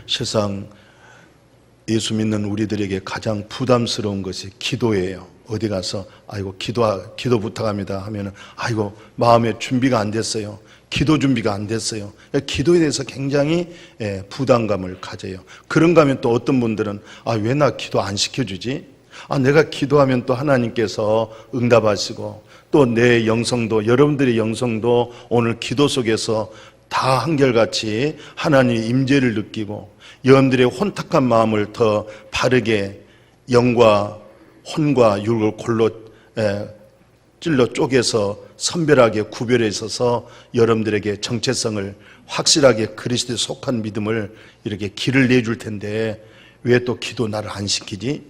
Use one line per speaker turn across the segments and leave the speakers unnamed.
실상 예수 믿는 우리들에게 가장 부담스러운 것이 기도예요. 어디 가서 아이고 기도 부탁합니다 하면은 아이고 마음의 준비가 안 됐어요. 기도 준비가 안 됐어요. 기도에 대해서 굉장히 부담감을 가져요. 그런가 하면 또 어떤 분들은 왜 나 기도 안 시켜주지? 내가 기도하면 또 하나님께서 응답하시고 또 내 영성도 여러분들의 영성도 오늘 기도 속에서 다 한결같이 하나님의 임재를 느끼고 여러분들의 혼탁한 마음을 더 바르게 영과 혼과 육을 골로 찔러 쪼개서 선별하게 구별해 있어서 여러분들에게 정체성을 확실하게 그리스도에 속한 믿음을 이렇게 길을 내줄 텐데 왜 또 기도 나를 안 시키지?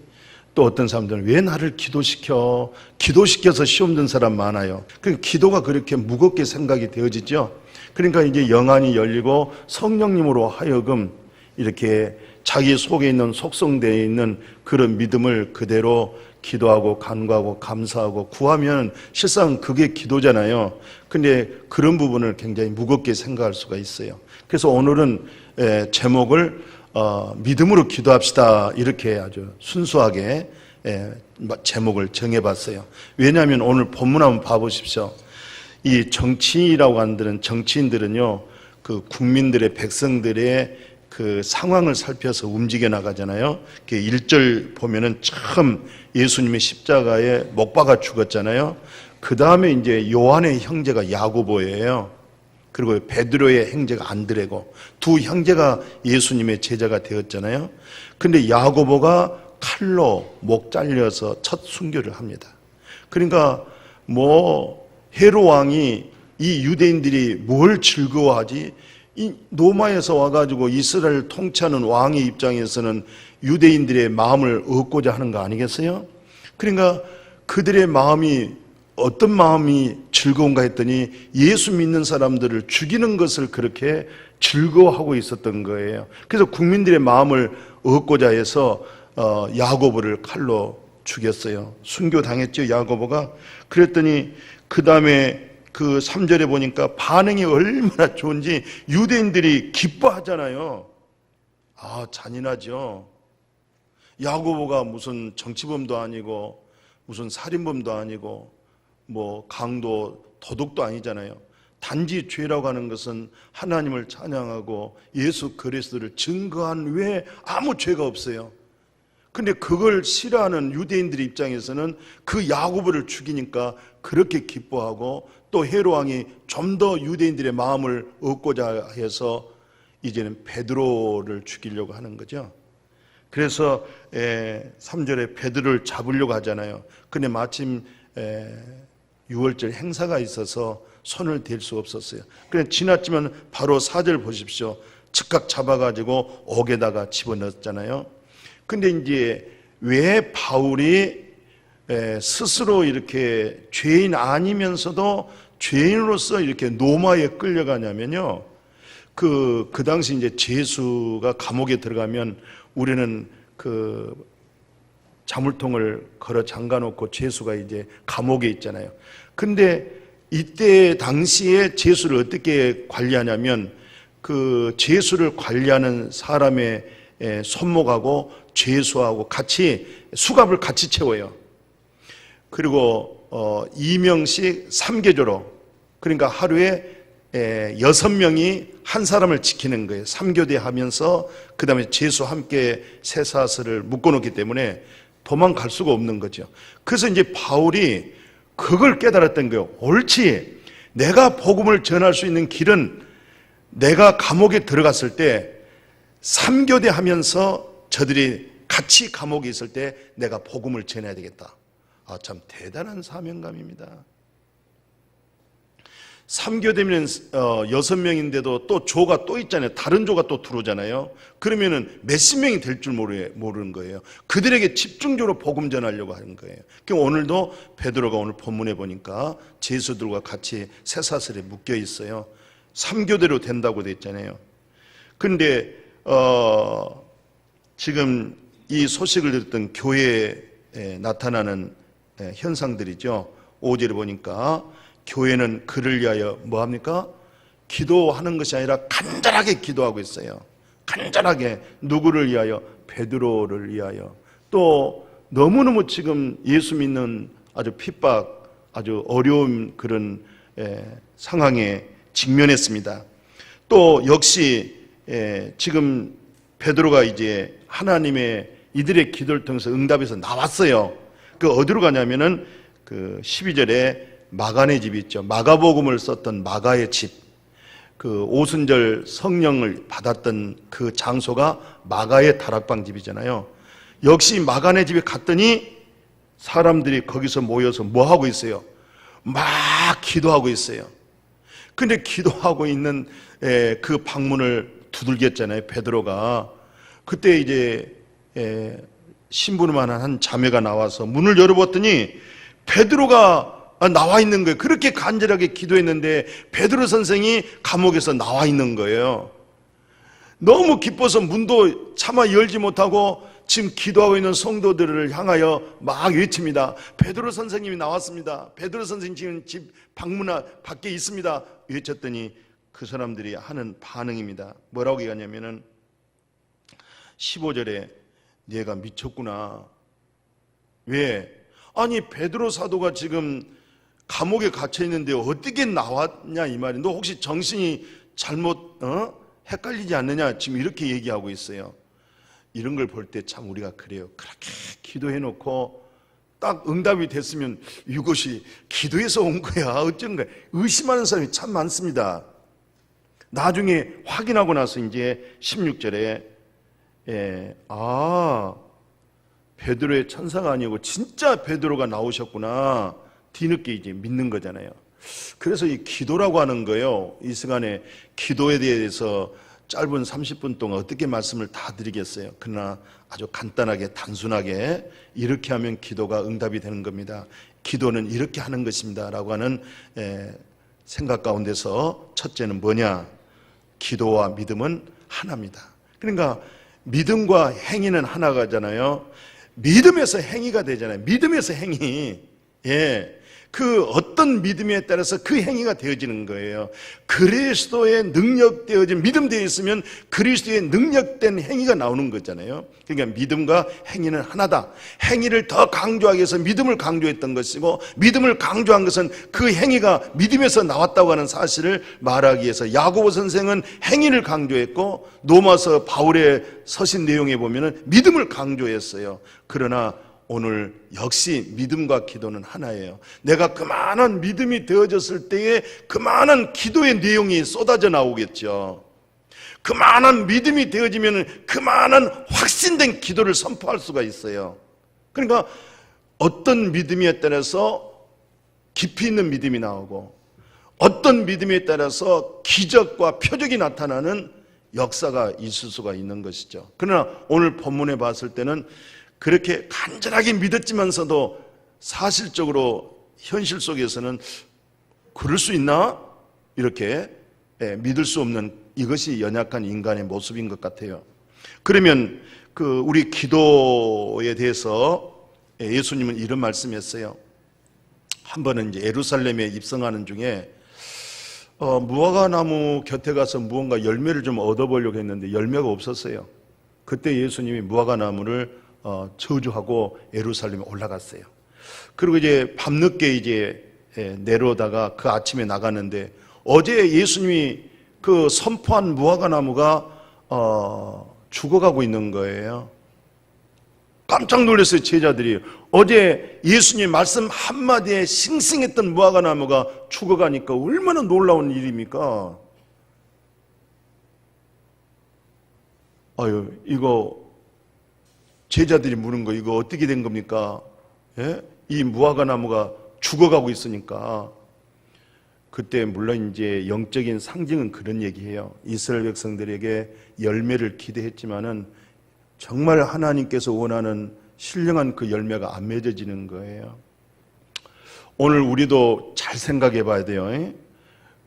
또 어떤 사람들은 왜 나를 기도시켜? 기도시켜서 시험 든 사람 많아요. 그러니까 기도가 그렇게 무겁게 생각이 되어지죠. 그러니까 이제 영안이 열리고 성령님으로 하여금 이렇게 자기 속에 있는 속성되어 있는 그런 믿음을 그대로 기도하고 간구하고 감사하고 구하면 실상 그게 기도잖아요. 근데 그런 부분을 굉장히 무겁게 생각할 수가 있어요. 그래서 오늘은 제목을 믿음으로 기도합시다 이렇게 아주 순수하게 제목을 정해봤어요. 왜냐하면 오늘 본문 한번 봐보십시오. 이 정치라고 하는 정치인들은요, 그 국민들의 백성들의 그 상황을 살펴서 움직여 나가잖아요. 1절 보면은 참 예수님의 십자가에 못 박아 죽었잖아요. 그 다음에 이제 요한의 형제가 야고보예요. 그리고 베드로의 형제가 안드레고 두 형제가 예수님의 제자가 되었잖아요. 근데 야고보가 칼로 목 잘려서 첫 순교를 합니다. 그러니까 헤롯 왕이 이 유대인들이 뭘 즐거워하지? 이 로마에서 와가지고 이스라엘을 통치하는 왕의 입장에서는 유대인들의 마음을 얻고자 하는 거 아니겠어요? 그러니까 그들의 마음이 어떤 마음이 즐거운가 했더니 예수 믿는 사람들을 죽이는 것을 그렇게 즐거워하고 있었던 거예요. 그래서 국민들의 마음을 얻고자 해서 야고보를 칼로 죽였어요. 순교당했죠, 야고보가. 그랬더니 그 다음에 그 3절에 보니까 반응이 얼마나 좋은지 유대인들이 기뻐하잖아요. 잔인하죠. 야고보가 무슨 정치범도 아니고 무슨 살인범도 아니고 강도 도둑도 아니잖아요. 단지 죄라고 하는 것은 하나님을 찬양하고 예수 그리스도를 증거한 외에 아무 죄가 없어요. 근데 그걸 싫어하는 유대인들 입장에서는 그 야고보를 죽이니까 그렇게 기뻐하고 또 헤롯 왕이 좀 더 유대인들의 마음을 얻고자 해서 이제는 베드로를 죽이려고 하는 거죠. 그래서 3절에 베드로를 잡으려고 하잖아요. 근데 마침 6월절 행사가 있어서 손을 댈 수 없었어요. 그래 지났지만 바로 4절 보십시오. 즉각 잡아가지고 옥에다가 집어넣었잖아요. 근데 이제 왜 바울이 스스로 이렇게 죄인 아니면서도 죄인으로서 이렇게 로마에 끌려가냐면요. 그 당시 이제 제수가 감옥에 들어가면 우리는 그 자물통을 걸어 잠가 놓고 제수가 이제 감옥에 있잖아요. 근데 이때 당시에 제수를 어떻게 관리하냐면 그 제수를 관리하는 사람의 손목하고 제수하고 같이 수갑을 같이 채워요. 그리고 2명씩 3개조로, 그러니까 하루에 6명이 한 사람을 지키는 거예요. 3교대 하면서 그 다음에 제수 함께 쇠사슬을 묶어놓기 때문에 도망갈 수가 없는 거죠. 그래서 이제 바울이 그걸 깨달았던 거예요. 옳지, 내가 복음을 전할 수 있는 길은 내가 감옥에 들어갔을 때 3교대 하면서 저들이 같이 감옥에 있을 때 내가 복음을 전해야 되겠다. 참 대단한 사명감입니다. 3교대면 6명인데도 또 조가 또 있잖아요. 다른 조가 또 들어오잖아요. 그러면은 몇십 명이 될 줄 모르는 거예요. 그들에게 집중적으로 복음 전하려고 하는 거예요. 그럼 오늘도 베드로가 오늘 본문에 보니까 제수들과 같이 쇠사슬에 묶여 있어요. 3교대로 된다고 돼 있잖아요. 그런데 지금 이 소식을 듣던 교회에 나타나는 현상들이죠. 5절에 보니까 교회는 그를 위하여 뭐합니까? 기도하는 것이 아니라 간절하게 기도하고 있어요. 간절하게. 누구를 위하여? 베드로를 위하여. 또 너무너무 지금 예수 믿는 아주 핍박, 아주 어려운 그런 상황에 직면했습니다. 또 역시 지금 베드로가 이제 하나님의 이들의 기도를 통해서 응답에서 나왔어요. 그 어디로 가냐면은 그 12절에 마가네 집이 있죠. 마가복음을 썼던 마가의 집. 그 오순절 성령을 받았던 그 장소가 마가의 다락방 집이잖아요. 역시 마가네 집에 갔더니 사람들이 거기서 모여서 뭐 하고 있어요? 막 기도하고 있어요. 근데 기도하고 있는 그 방문을 두들겼잖아요, 베드로가. 그때 이제 신부름하는 한 자매가 나와서 문을 열어봤더니 베드로가 나와 있는 거예요. 그렇게 간절하게 기도했는데 베드로 선생이 감옥에서 나와 있는 거예요. 너무 기뻐서 문도 차마 열지 못하고 지금 기도하고 있는 성도들을 향하여 막 외칩니다. 베드로 선생님이 나왔습니다. 베드로 선생님 지금 집 방문 밖에 있습니다. 외쳤더니 그 사람들이 하는 반응입니다. 뭐라고 얘기하냐면은 15절에 얘가 미쳤구나. 왜? 아니 베드로 사도가 지금 감옥에 갇혀 있는데 어떻게 나왔냐 이 말이. 너 혹시 정신이 잘못 헷갈리지 않느냐 지금 이렇게 얘기하고 있어요. 이런 걸 볼 때 참 우리가 그래요. 그렇게 기도해놓고 딱 응답이 됐으면 이것이 기도에서 온 거야 어쩐 거야 의심하는 사람이 참 많습니다. 나중에 확인하고 나서 이제 16절에 베드로의 천사가 아니고 진짜 베드로가 나오셨구나 뒤늦게 이제 믿는 거잖아요. 그래서 이 기도라고 하는 거예요. 이 시간에 기도에 대해서 짧은 30분 동안 어떻게 말씀을 다 드리겠어요. 그러나 아주 간단하게 단순하게 이렇게 하면 기도가 응답이 되는 겁니다. 기도는 이렇게 하는 것입니다 라고 하는 생각 가운데서 첫째는 뭐냐? 기도와 믿음은 하나입니다. 그러니까 믿음과 행위는 하나가잖아요. 믿음에서 행위가 되잖아요. 믿음에서 행위. 그 어떤 믿음에 따라서 그 행위가 되어지는 거예요. 그리스도의 능력되어진 믿음 되어 있으면 그리스도의 능력된 행위가 나오는 거잖아요. 그러니까 믿음과 행위는 하나다. 행위를 더 강조하기 위해서 믿음을 강조했던 것이고 믿음을 강조한 것은 그 행위가 믿음에서 나왔다고 하는 사실을 말하기 위해서 야고보 선생은 행위를 강조했고 로마서 바울의 서신 내용에 보면은 믿음을 강조했어요. 그러나 오늘 역시 믿음과 기도는 하나예요. 내가 그만한 믿음이 되어졌을 때에 그만한 기도의 내용이 쏟아져 나오겠죠. 그만한 믿음이 되어지면 그만한 확신된 기도를 선포할 수가 있어요. 그러니까 어떤 믿음에 따라서 깊이 있는 믿음이 나오고 어떤 믿음에 따라서 기적과 표적이 나타나는 역사가 있을 수가 있는 것이죠. 그러나 오늘 본문에 봤을 때는 그렇게 간절하게 믿었지만서도 사실적으로 현실 속에서는 그럴 수 있나? 이렇게 믿을 수 없는 이것이 연약한 인간의 모습인 것 같아요. 그러면 우리 기도에 대해서 예수님은 이런 말씀했어요. 한 번은 이제 예루살렘에 입성하는 중에 무화과나무 곁에 가서 무언가 열매를 좀 얻어보려고 했는데 열매가 없었어요. 그때 예수님이 무화과나무를 저주하고 예루살렘에 올라갔어요. 그리고 이제 밤늦게 이제 내려오다가 그 아침에 나갔는데 어제 예수님이 그 선포한 무화과나무가 죽어가고 있는 거예요. 깜짝 놀랐어요. 제자들이. 어제 예수님 말씀 한마디에 싱싱했던 무화과나무가 죽어가니까 얼마나 놀라운 일입니까? 아유, 이거 제자들이 물은 거 이거 어떻게 된 겁니까? 이 무화과나무가 죽어가고 있으니까. 그때 물론 이제 영적인 상징은 그런 얘기해요. 이스라엘 백성들에게 열매를 기대했지만은 정말 하나님께서 원하는 신령한 그 열매가 안 맺어지는 거예요. 오늘 우리도 잘 생각해 봐야 돼요.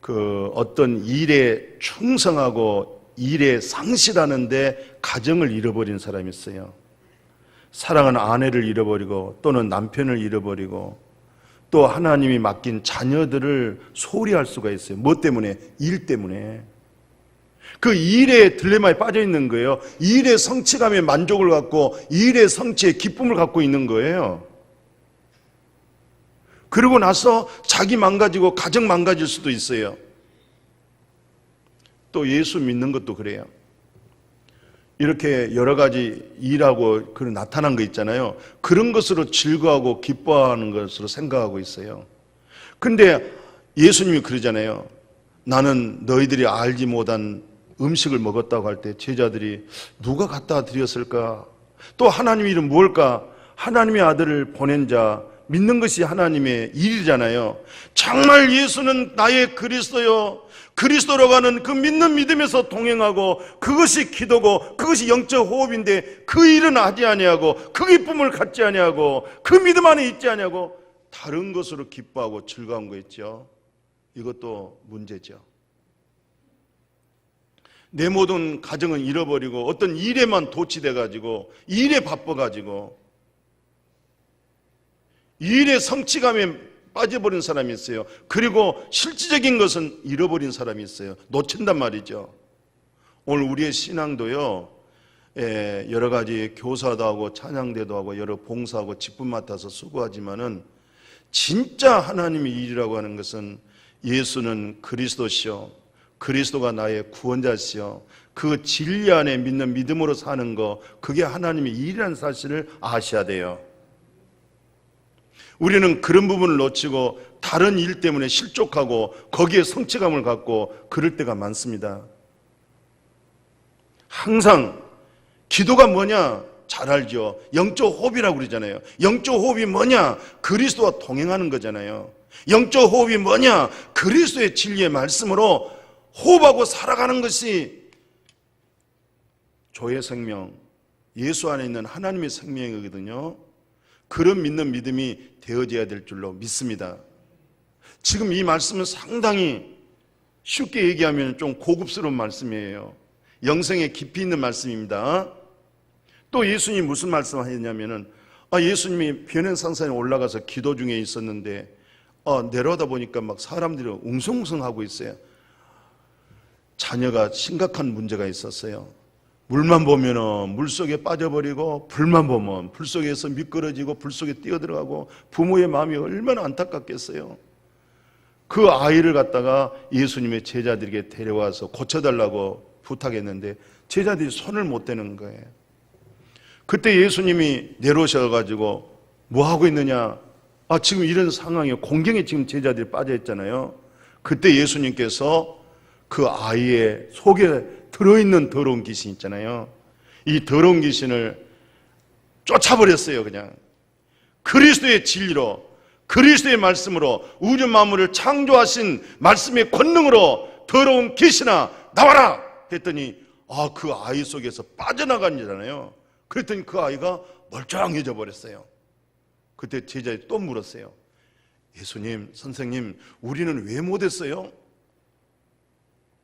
그 어떤 일에 충성하고 일에 상실하는데 가정을 잃어버린 사람이 있어요. 사랑하는 아내를 잃어버리고 또는 남편을 잃어버리고 또 하나님이 맡긴 자녀들을 소홀히 할 수가 있어요. 뭐 때문에? 일 때문에. 그 일의 딜레마에 빠져 있는 거예요. 일의 성취감에 만족을 갖고 일의 성취에 기쁨을 갖고 있는 거예요. 그러고 나서 자기 망가지고 가정 망가질 수도 있어요. 또 예수 믿는 것도 그래요. 이렇게 여러 가지 일하고 그런 나타난 거 있잖아요. 그런 것으로 즐거워하고 기뻐하는 것으로 생각하고 있어요. 근데 예수님이 그러잖아요. 나는 너희들이 알지 못한 음식을 먹었다고 할 때 제자들이 누가 갖다 드렸을까? 또 하나님 이름 뭘까? 하나님의 아들을 보낸 자, 믿는 것이 하나님의 일이잖아요. 정말 예수는 나의 그리스도요, 그리스도라고 하는 그 믿는 믿음에서 동행하고 그것이 기도고 그것이 영적 호흡인데 그 일은 하지 아니하고 그 기쁨을 갖지 아니하고 그 믿음 안에 있지 아니하고 다른 것으로 기뻐하고 즐거운 거 있죠. 이것도 문제죠. 내 모든 가정은 잃어버리고 어떤 일에만 도취돼가지고 일에 바빠가지고 일의 성취감에 빠져버린 사람이 있어요. 그리고 실질적인 것은 잃어버린 사람이 있어요. 놓친단 말이죠. 오늘 우리의 신앙도요, 여러 가지 교사도 하고 찬양대도 하고 여러 봉사하고 직분 맡아서 수고하지만은 진짜 하나님의 일이라고 하는 것은 예수는 그리스도시요, 그리스도가 나의 구원자시요, 그 진리 안에 믿는 믿음으로 사는 거, 그게 하나님의 일이라는 사실을 아셔야 돼요. 우리는 그런 부분을 놓치고 다른 일 때문에 실족하고 거기에 성취감을 갖고 그럴 때가 많습니다. 항상 기도가 뭐냐? 잘 알죠. 영적 호흡이라고 그러잖아요. 영적 호흡이 뭐냐? 그리스도와 동행하는 거잖아요. 영적 호흡이 뭐냐? 그리스도의 진리의 말씀으로 호흡하고 살아가는 것이 조의 생명, 예수 안에 있는 하나님의 생명이거든요. 그런 믿는 믿음이 되어져야 될 줄로 믿습니다. 지금 이 말씀은 상당히 쉽게 얘기하면 좀 고급스러운 말씀이에요. 영성에 깊이 있는 말씀입니다. 또 예수님이 무슨 말씀을 하셨냐면은, 예수님이 변hen산산에 올라가서 기도 중에 있었는데 내려오다 보니까 막 사람들이 웅성웅성하고 있어요. 자녀가 심각한 문제가 있었어요. 물만 보면 물속에 빠져버리고 불만 보면 불 속에서 미끄러지고 불 속에 뛰어들어가고 부모의 마음이 얼마나 안타깝겠어요. 그 아이를 갖다가 예수님의 제자들에게 데려와서 고쳐달라고 부탁했는데 제자들이 손을 못 대는 거예요. 그때 예수님이 내려오셔가지고 뭐 하고 있느냐? 지금 이런 상황이에요. 공경에 지금 제자들이 빠져있잖아요. 그때 예수님께서 그 아이의 속에 들어있는 더러운 귀신 있잖아요. 이 더러운 귀신을 쫓아버렸어요. 그냥 그리스도의 진리로, 그리스도의 말씀으로, 우주 만물을 창조하신 말씀의 권능으로 더러운 귀신아 나와라 했더니 그 아이 속에서 빠져나간잖아요. 그랬더니 그 아이가 멀쩡해져 버렸어요. 그때 제자들이 또 물었어요. 예수님, 선생님, 우리는 왜 못했어요?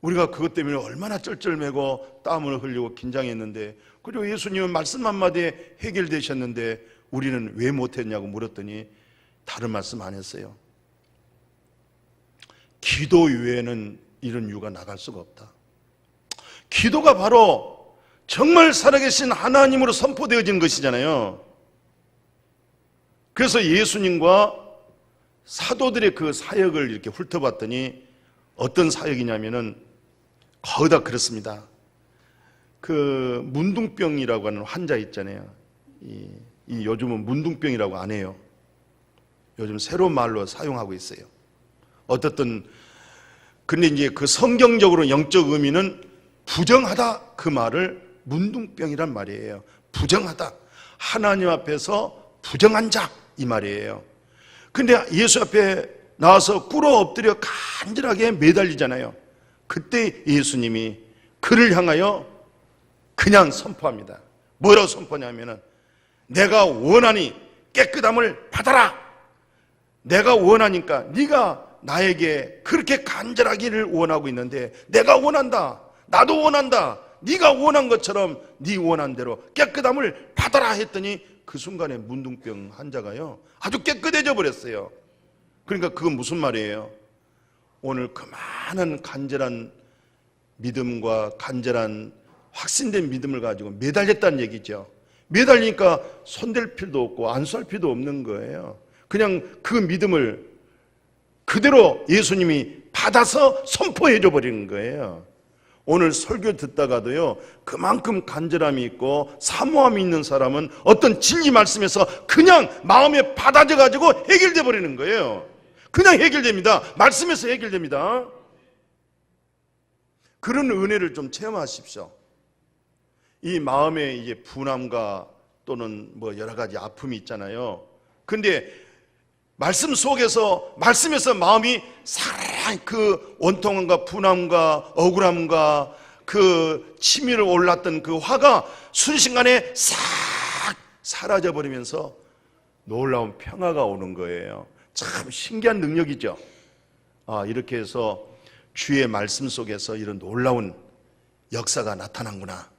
우리가 그것 때문에 얼마나 쩔쩔매고 땀을 흘리고 긴장했는데, 그리고 예수님은 말씀 한마디에 해결되셨는데 우리는 왜 못했냐고 물었더니 다른 말씀 안 했어요. 기도 이외에는 이런 이유가 나갈 수가 없다. 기도가 바로 정말 살아계신 하나님으로 선포되어진 것이잖아요. 그래서 예수님과 사도들의 그 사역을 이렇게 훑어봤더니 어떤 사역이냐면은 거의 다 그렇습니다. 그 문둥병이라고 하는 환자 있잖아요. 이 요즘은 문둥병이라고 안 해요. 요즘 새로운 말로 사용하고 있어요. 어떻든 근데 이제 그 성경적으로 영적 의미는 부정하다, 그 말을 문둥병이란 말이에요. 부정하다, 하나님 앞에서 부정한 자, 이 말이에요. 근데 예수 앞에 나와서 꿇어 엎드려 간절하게 매달리잖아요. 그때 예수님이 그를 향하여 그냥 선포합니다. 뭐라고 선포냐면은 내가 원하니 깨끗함을 받아라. 내가 원하니까 네가 나에게 그렇게 간절하기를 원하고 있는데 내가 원한다. 나도 원한다. 네가 원한 것처럼 네 원한 대로 깨끗함을 받아라 했더니 그 순간에 문둥병 환자가요 아주 깨끗해져 버렸어요. 그러니까 그건 무슨 말이에요? 오늘 그 많은 간절한 믿음과 간절한 확신된 믿음을 가지고 매달렸다는 얘기죠. 매달리니까 손댈 필요도 없고 안수할 필요도 없는 거예요. 그냥 그 믿음을 그대로 예수님이 받아서 선포해줘 버리는 거예요. 오늘 설교 듣다가도요, 그만큼 간절함이 있고 사모함이 있는 사람은 어떤 진리 말씀에서 그냥 마음에 받아져 가지고 해결돼 버리는 거예요. 그냥 해결됩니다. 말씀에서 해결됩니다. 그런 은혜를 좀 체험하십시오. 이 마음에 이제 분함과 또는 뭐 여러 가지 아픔이 있잖아요. 근데 말씀 속에서, 말씀에서 마음이 사랑, 그 원통함과 분함과 억울함과 그 치밀어 올랐던 그 화가 순식간에 싹 사라져버리면서 놀라운 평화가 오는 거예요. 참 신기한 능력이죠. 이렇게 해서 주의 말씀 속에서 이런 놀라운 역사가 나타난구나.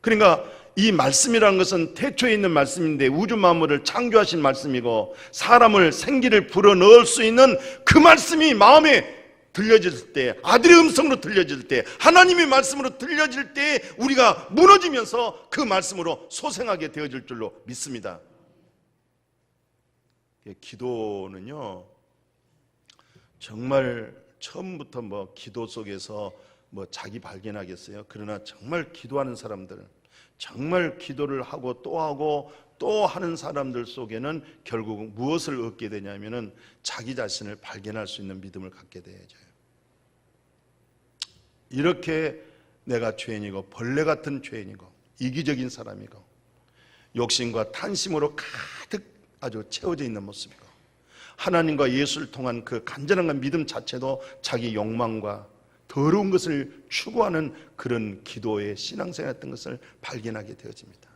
그러니까 이 말씀이라는 것은 태초에 있는 말씀인데 우주 만물을 창조하신 말씀이고 사람을 생기를 불어넣을 수 있는 그 말씀이 마음에 들려질 때, 아들의 음성으로 들려질 때, 하나님의 말씀으로 들려질 때 우리가 무너지면서 그 말씀으로 소생하게 되어질 줄로 믿습니다. 기도는요, 정말 처음부터 뭐 기도 속에서 뭐 자기 발견하겠어요? 그러나 정말 기도하는 사람들, 정말 기도를 하고 또 하는 사람들 속에는 결국 무엇을 얻게 되냐면은 자기 자신을 발견할 수 있는 믿음을 갖게 되죠. 이렇게 내가 죄인이고 벌레 같은 죄인이고 이기적인 사람이고 욕심과 탄심으로 가득 아주 채워져 있는 모습이고 하나님과 예수를 통한 그 간절한 믿음 자체도 자기 욕망과 더러운 것을 추구하는 그런 기도의 신앙생활이었던 것을 발견하게 되어집니다.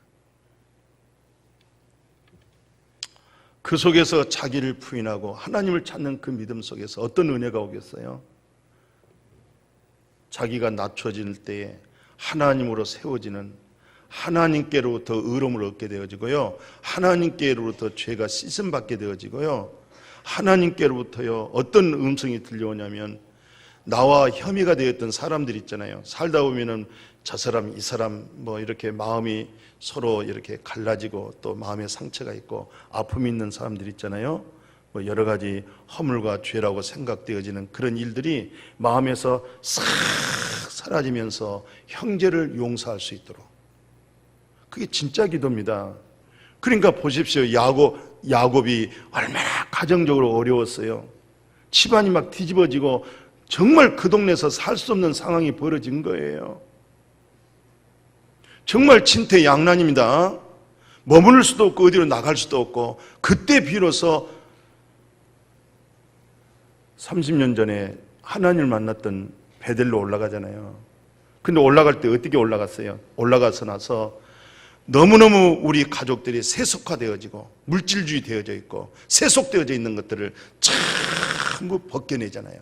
그 속에서 자기를 부인하고 하나님을 찾는 그 믿음 속에서 어떤 은혜가 오겠어요? 자기가 낮춰질 때에 하나님으로 세워지는, 하나님께로부터 의로움을 얻게 되어지고요, 하나님께로부터 죄가 씻음받게 되어지고요, 하나님께로부터요 어떤 음성이 들려오냐면 나와 혐의가 되었던 사람들 있잖아요. 살다 보면은 저 사람 이 사람 뭐 이렇게 마음이 서로 이렇게 갈라지고 또 마음에 상처가 있고 아픔이 있는 사람들 있잖아요. 뭐 여러 가지 허물과 죄라고 생각되어지는 그런 일들이 마음에서 싹 사라지면서 형제를 용서할 수 있도록, 그게 진짜 기도입니다. 그러니까 보십시오. 야곱이 얼마나 가정적으로 어려웠어요. 집안이 막 뒤집어지고 정말 그 동네에서 살 수 없는 상황이 벌어진 거예요. 정말 진퇴양난입니다. 머무를 수도 없고 어디로 나갈 수도 없고, 그때 비로소 30년 전에 하나님을 만났던 베델로 올라가잖아요. 근데 올라갈 때 어떻게 올라갔어요? 올라가서 나서 너무너무 우리 가족들이 세속화되어지고 물질주의 되어져 있고 세속되어져 있는 것들을 전부 벗겨내잖아요.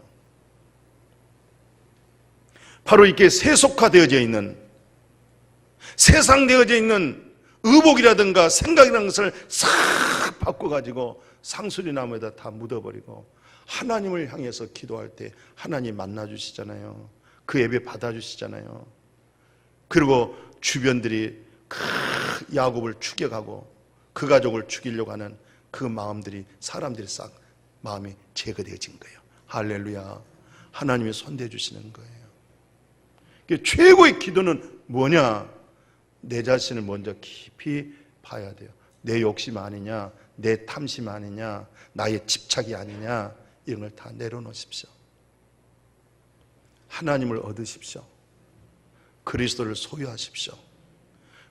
바로 이렇게 세속화되어져 있는, 세상되어져 있는 의복이라든가 생각이라는 것을 싹 바꿔가지고 상수리나무에다 다 묻어버리고 하나님을 향해서 기도할 때 하나님 만나주시잖아요. 그 예배 받아주시잖아요. 그리고 주변들이 그 야곱을 추격하고 그 가족을 죽이려고 하는 그 마음들이, 사람들이 싹 마음이 제거되어진 거예요. 할렐루야. 하나님이 손대해 주시는 거예요. 최고의 기도는 뭐냐? 내 자신을 먼저 깊이 봐야 돼요. 내 욕심 아니냐, 내 탐심 아니냐, 나의 집착이 아니냐, 이런 걸 다 내려놓으십시오. 하나님을 얻으십시오. 그리스도를 소유하십시오.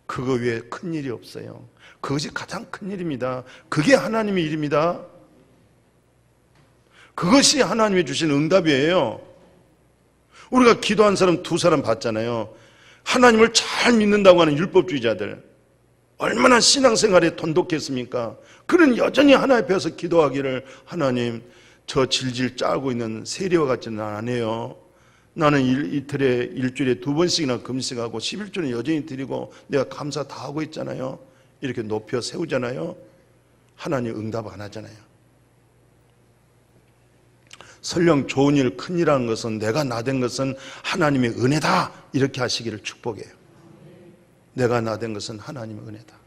그거 외에 큰 일이 없어요. 그것이 가장 큰 일입니다. 그게 하나님의 일입니다. 그것이 하나님이 주신 응답이에요. 우리가 기도한 사람 2사람 봤잖아요. 하나님을 잘 믿는다고 하는 율법주의자들, 얼마나 신앙생활에 돈독했습니까? 그는 여전히 하나님 앞에서 기도하기를, 하나님 저 질질 짜고 있는 세리와 같지는 않아요. 나는 일주일에 2번씩이나 금식하고 11조는 여전히 드리고 내가 감사 다 하고 있잖아요. 이렇게 높여 세우잖아요. 하나님 응답 안 하잖아요. 설령 좋은 일, 큰 일하는 것은 내가 나된 것은 하나님의 은혜다 이렇게 하시기를 축복해요. 내가 나된 것은 하나님의 은혜다.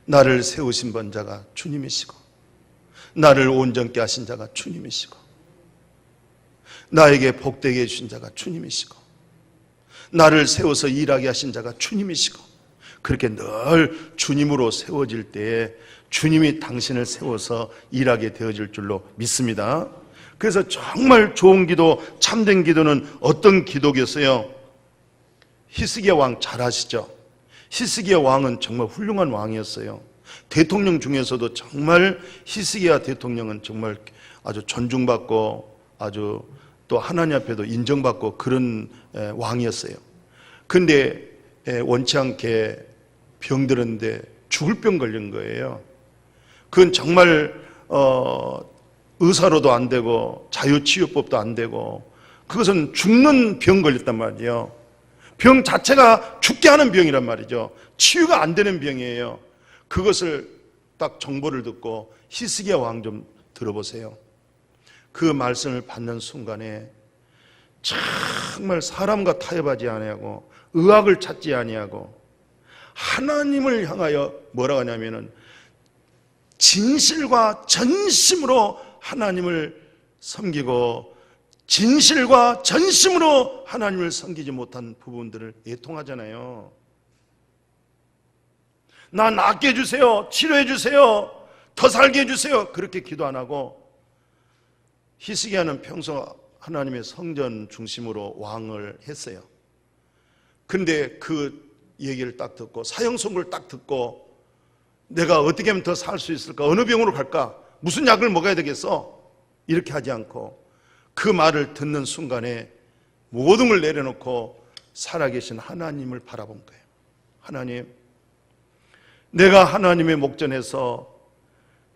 나를 세우신 번자가 주님이시고 나를 온전케 하신 자가 주님이시고 나에게 복되게 해주신 자가 주님이시고 나를 세워서 일하게 하신 자가 주님이시고 그렇게 늘 주님으로 세워질 때에 주님이 당신을 세워서 일하게 되어질 줄로 믿습니다. 그래서 정말 좋은 기도, 참된 기도는 어떤 기도겠어요? 히스기야 왕 잘 아시죠? 히스기야 왕은 정말 훌륭한 왕이었어요. 대통령 중에서도 정말 히스기야 대통령은 정말 아주 존중받고 아주 또 하나님 앞에도 인정받고 그런 왕이었어요. 근데 원치 않게 병들었는데 죽을 병 걸린 거예요. 그건 정말 의사로도 안 되고 자유치유법도 안 되고 그것은 죽는 병 걸렸단 말이에요. 병 자체가 죽게 하는 병이란 말이죠. 치유가 안 되는 병이에요. 그것을 딱 정보를 듣고 히스기야 왕 좀 들어보세요. 그 말씀을 받는 순간에 정말 사람과 타협하지 아니하고 의학을 찾지 아니하고 하나님을 향하여 뭐라고 하냐면은 진실과 전심으로 하나님을 섬기고 진실과 전심으로 하나님을 섬기지 못한 부분들을 애통하잖아요. 나 낫게 해주세요. 치료해 주세요. 더 살게 해주세요. 그렇게 기도 안 하고 히스기야는 평소 하나님의 성전 중심으로 왕을 했어요. 근데 그 얘기를 딱 듣고 사형 선고를 딱 듣고 내가 어떻게 하면 더 살 수 있을까? 어느 병으로 갈까? 무슨 약을 먹어야 되겠어? 이렇게 하지 않고 그 말을 듣는 순간에 모든 걸 내려놓고 살아계신 하나님을 바라본 거예요. 하나님, 내가 하나님의 목전에서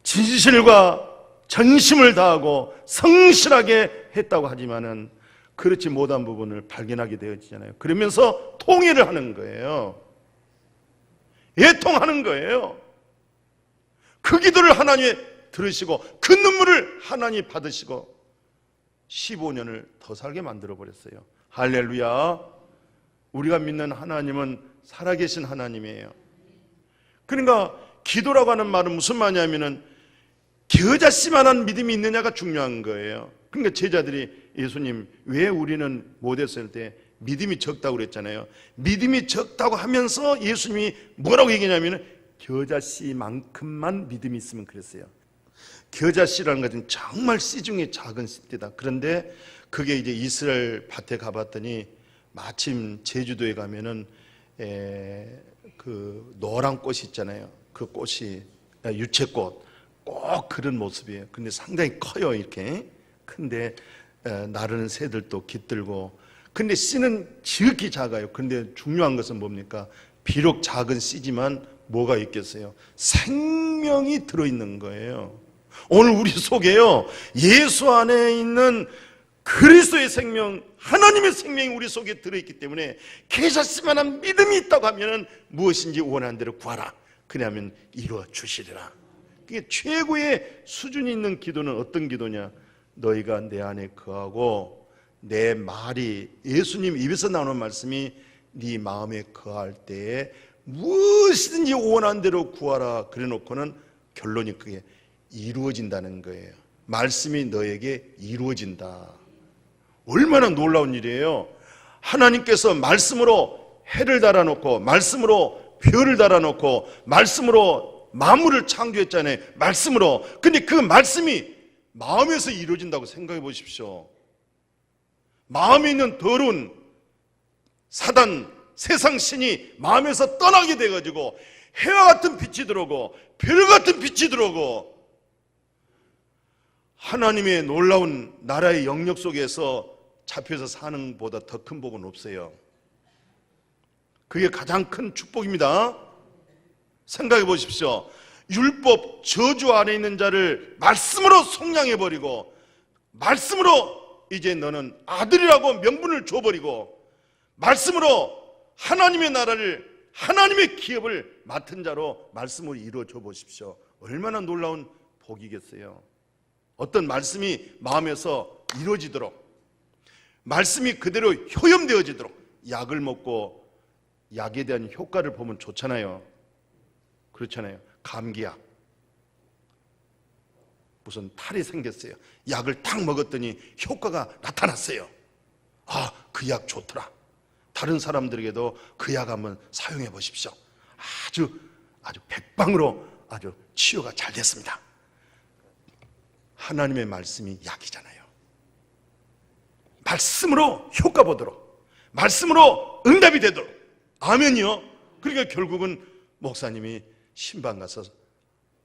진실과 전심을 다하고 성실하게 했다고 하지만은 그렇지 못한 부분을 발견하게 되어지잖아요. 그러면서 통회를 하는 거예요. 애통하는 거예요. 그 기도를 하나님이 들으시고 그 눈물을 하나님이 받으시고 15년을 더 살게 만들어 버렸어요. 할렐루야. 우리가 믿는 하나님은 살아계신 하나님이에요. 그러니까 기도라고 하는 말은 무슨 말이냐면은 겨자씨만한 믿음이 있느냐가 중요한 거예요. 그러니까 제자들이 예수님 왜 우리는 못했을 때 믿음이 적다고 그랬잖아요. 믿음이 적다고 하면서 예수님이 뭐라고 얘기냐면은 겨자씨만큼만 믿음이 있으면 그랬어요. 겨자씨라는 것은 정말 씨 중에 작은 씨띠다. 그런데 그게 이제 이스라엘 밭에 가봤더니 마침 제주도에 가면은 그 노란 꽃이 있잖아요. 그 꽃이 유채꽃 꼭 그런 모습이에요. 근데 상당히 커요. 이렇게 큰데 나르는 새들도 깃들고 근데 씨는 지극히 작아요. 근데 중요한 것은 뭡니까? 비록 작은 씨지만 뭐가 있겠어요? 생명이 들어있는 거예요. 오늘 우리 속에요 예수 안에 있는 그리스도의 생명, 하나님의 생명이 우리 속에 들어있기 때문에 겨자씨만한 믿음이 있다고 하면 무엇인지 원하는 대로 구하라. 그러면 이루어 주시리라. 그게 최고의 수준이 있는 기도는 어떤 기도냐? 너희가 내 안에 거하고 내 말이 예수님 입에서 나오는 말씀이 네 마음에 거할 때에 무엇이든지 원하는 대로 구하라. 그래 놓고는 결론이 그게 이루어진다는 거예요. 말씀이 너에게 이루어진다. 얼마나 놀라운 일이에요. 하나님께서 말씀으로 해를 달아놓고 말씀으로 별을 달아놓고 말씀으로 만물을 창조했잖아요. 말씀으로. 근데 그 말씀이 마음에서 이루어진다고 생각해 보십시오. 마음에 있는 더러운 사단 세상 신이 마음에서 떠나게 돼가지고 해와 같은 빛이 들어오고 별 같은 빛이 들어오고 하나님의 놀라운 나라의 영역 속에서 잡혀서 사는 것보다 더 큰 복은 없어요. 그게 가장 큰 축복입니다. 생각해 보십시오. 율법 저주 안에 있는 자를 말씀으로 속량해버리고 말씀으로 이제 너는 아들이라고 명분을 줘버리고 말씀으로 하나님의 나라를 하나님의 기업을 맡은 자로 말씀으로 이루어줘 보십시오. 얼마나 놀라운 복이겠어요. 어떤 말씀이 마음에서 이루어지도록, 말씀이 그대로 효염되어지도록, 약을 먹고 약에 대한 효과를 보면 좋잖아요. 그렇잖아요. 감기약, 무슨 탈이 생겼어요. 약을 딱 먹었더니 효과가 나타났어요. 아, 그 약 좋더라. 다른 사람들에게도 그 약 한번 사용해 보십시오. 아주 백방으로 아주 치유가 잘 됐습니다. 하나님의 말씀이 약이잖아요. 말씀으로 효과 보도록, 말씀으로 응답이 되도록. 아멘이요. 그러니까 결국은 목사님이 신방 가서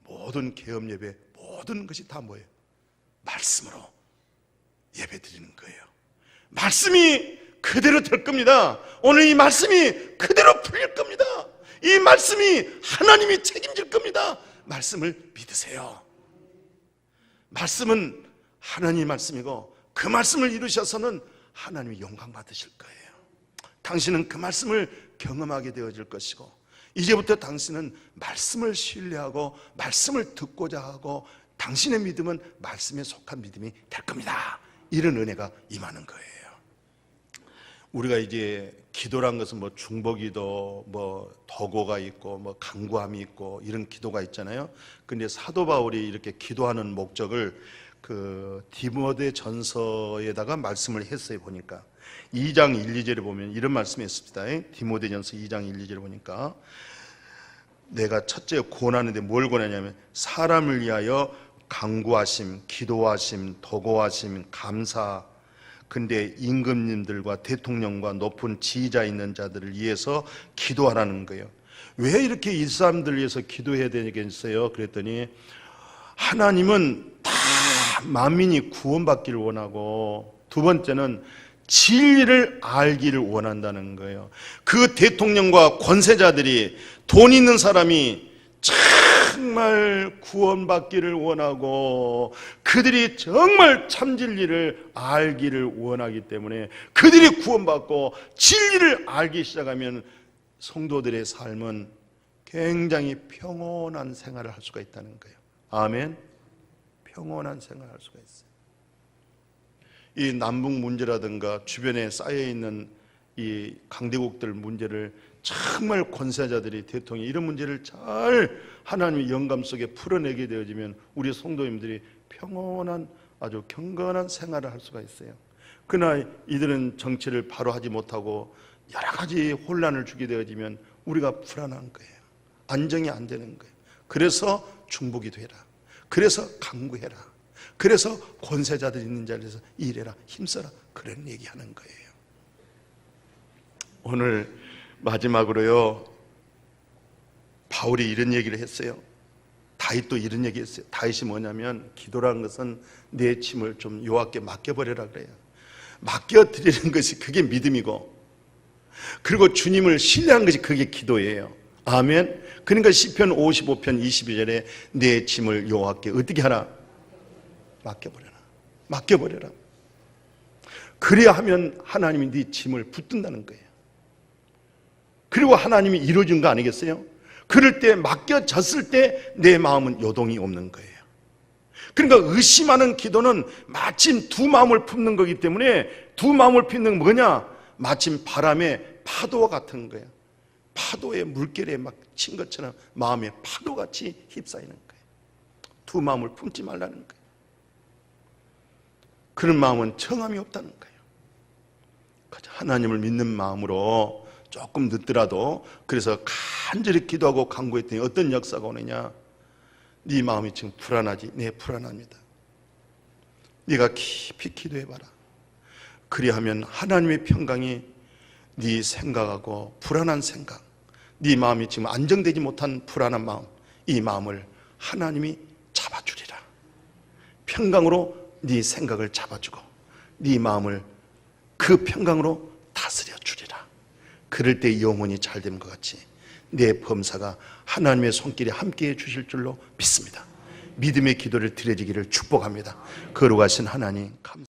모든 개업 예배, 모든 것이 다 뭐예요? 말씀으로 예배 드리는 거예요. 말씀이 그대로 될 겁니다. 오늘 이 말씀이 그대로 풀릴 겁니다. 이 말씀이 하나님이 책임질 겁니다. 말씀을 믿으세요. 말씀은 하나님의 말씀이고 그 말씀을 이루셔서는 하나님이 영광 받으실 거예요. 당신은 그 말씀을 경험하게 되어질 것이고, 이제부터 당신은 말씀을 신뢰하고 말씀을 듣고자 하고, 당신의 믿음은 말씀에 속한 믿음이 될 겁니다. 이런 은혜가 임하는 거예요. 우리가 이제 기도란 것은 뭐 중보기도, 뭐 도고가 있고, 뭐 간구함이 있고, 이런 기도가 있잖아요. 근데 사도 바울이 이렇게 기도하는 목적을 그 디모데 전서에다가 말씀을 했어요. 보니까 2장 1, 2절에 보면 이런 말씀이 있습니다. 디모데 전서 2장 1, 2절에 보니까 내가 첫째 권하는데 뭘 권하냐면 사람을 위하여 간구하심, 기도하심, 도고하심, 감사. 근데 임금님들과 대통령과 높은 지휘자 있는 자들을 위해서 기도하라는 거예요. 왜 이렇게 이 사람들 위해서 기도해야 되겠어요? 그랬더니 하나님은 다 만민이 구원받기를 원하고, 두 번째는 진리를 알기를 원한다는 거예요. 그 대통령과 권세자들이, 돈 있는 사람이 정말 구원받기를 원하고 그들이 정말 참 진리를 알기를 원하기 때문에 그들이 구원받고 진리를 알기 시작하면 성도들의 삶은 굉장히 평온한 생활을 할 수가 있다는 거예요. 아멘. 평온한 생활을 할 수가 있어요. 이 남북 문제라든가 주변에 쌓여있는 이 강대국들 문제를 정말 권세자들이, 대통령이 이런 문제를 잘 하나님의 영감 속에 풀어내게 되어지면 우리 성도님들이 평온한 아주 경건한 생활을 할 수가 있어요. 그러나 이들은 정치를 바로 하지 못하고 여러 가지 혼란을 주게 되어지면 우리가 불안한 거예요. 안정이 안 되는 거예요. 그래서 중보기도 해라. 그래서 간구해라. 그래서 권세자들 있는 자리에서 일해라, 힘써라, 그런 얘기하는 거예요. 오늘 마지막으로요, 바울이 이런 얘기를 했어요. 다윗도 이런 얘기 했어요. 다윗이 뭐냐면, 기도라는 것은 내 짐을 좀 여호와께 맡겨버려라 그래요. 맡겨드리는 것이 그게 믿음이고, 그리고 주님을 신뢰한 것이 그게 기도예요. 아멘. 그러니까 시편 55편 22절에 내 짐을 여호와께 어떻게 하라? 맡겨버려라. 맡겨버려라. 그래야 하면 하나님이 네 짐을 붙든다는 거예요. 그리고 하나님이 이루어준 거 아니겠어요? 그럴 때, 맡겨졌을 때 내 마음은 요동이 없는 거예요. 그러니까 의심하는 기도는 마침 두 마음을 품는 거기 때문에, 두 마음을 품는 뭐냐? 마침 바람의 파도와 같은 거예요. 파도의 물결에 막 친 것처럼 마음의 파도같이 휩싸이는 거예요. 두 마음을 품지 말라는 거예요. 그런 마음은 정함이 없다는 거예요. 하나님을 믿는 마음으로 조금 늦더라도, 그래서 간절히 기도하고 간구했더니 어떤 역사가 오느냐? 네 마음이 지금 불안하지? 네, 불안합니다. 네가 깊이 기도해봐라. 그리하면 하나님의 평강이 네 생각하고 불안한 생각, 네 마음이 지금 안정되지 못한 불안한 마음, 이 마음을 하나님이 잡아주리라. 평강으로 네 생각을 잡아주고 네 마음을 그 평강으로 다스려 주리라. 그럴 때 영혼이 잘됨 것 같이 내 범사가 하나님의 손길에 함께해 주실 줄로 믿습니다. 믿음의 기도를 드려지기를 축복합니다. 거룩하신 하나님, 감사합니다.